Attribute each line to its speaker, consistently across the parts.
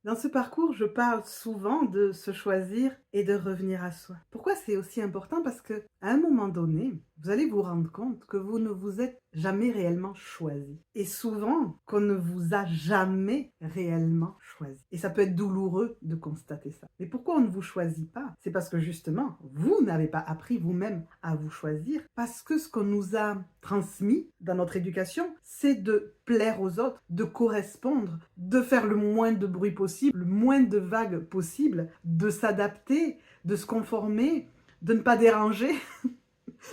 Speaker 1: Dans ce parcours, je parle souvent de se choisir et de revenir à soi. Pourquoi c'est aussi important? Parce que à un moment donné, vous allez vous rendre compte que vous ne vous êtes jamais réellement choisi. Et souvent, qu'on ne vous a jamais réellement choisi. Et ça peut être douloureux de constater ça. Mais pourquoi on ne vous choisit pas? C'est parce que justement, vous n'avez pas appris vous-même à vous choisir. Parce que ce qu'on nous a transmis dans notre éducation, c'est de plaire aux autres, de correspondre, de faire le moins de bruit possible, le moins de vagues possible, de s'adapter, de se conformer, de ne pas déranger,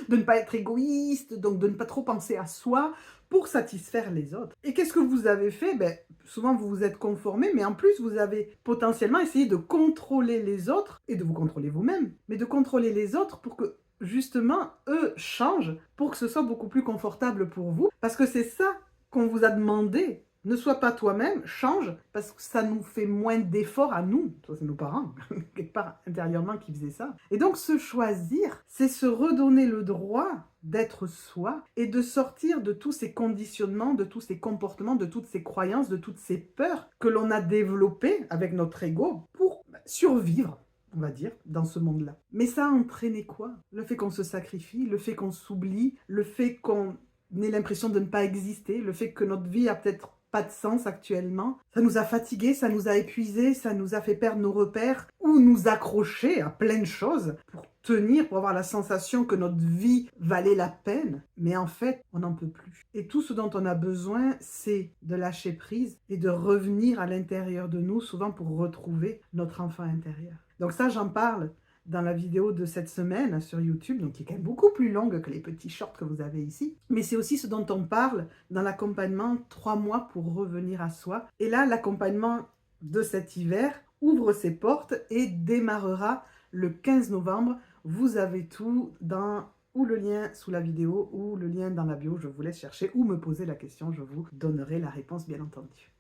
Speaker 1: de ne pas être égoïste, donc de ne pas trop penser à soi pour satisfaire les autres. Et qu'est-ce que vous avez fait? Souvent vous vous êtes conformé, mais en plus vous avez potentiellement essayé de contrôler les autres et de vous contrôler vous-même, mais de contrôler les autres pour que justement eux changent, pour que ce soit beaucoup plus confortable pour vous, parce que c'est ça qu'on vous a demandé. Ne sois pas toi-même, change, parce que ça nous fait moins d'efforts à nous. Ça, c'est nos parents, quelque part intérieurement, qui faisaient ça. Et donc, se choisir, c'est se redonner le droit d'être soi et de sortir de tous ces conditionnements, de tous ces comportements, de toutes ces croyances, de toutes ces peurs que l'on a développées avec notre ego pour survivre, on va dire, dans ce monde-là. Mais ça a entraîné quoi? Le fait qu'on se sacrifie, le fait qu'on s'oublie, le fait qu'on ait l'impression de ne pas exister, le fait que notre vie a peut-être pas de sens actuellement. Ça nous a fatigués, ça nous a épuisés, ça nous a fait perdre nos repères ou nous accrocher à plein de choses pour tenir, pour avoir la sensation que notre vie valait la peine. Mais en fait, on n'en peut plus. Et tout ce dont on a besoin, c'est de lâcher prise et de revenir à l'intérieur de nous, souvent pour retrouver notre enfant intérieur. Donc ça, j'en parle dans la vidéo de cette semaine sur YouTube, donc qui est quand même beaucoup plus longue que les petits shorts que vous avez ici. Mais c'est aussi ce dont on parle dans l'accompagnement 3 mois pour revenir à soi. Et là, l'accompagnement de cet hiver ouvre ses portes et démarrera le 15 novembre. Vous avez tout dans ou le lien sous la vidéo ou le lien dans la bio. Je vous laisse chercher ou me poser la question. Je vous donnerai la réponse, bien entendu.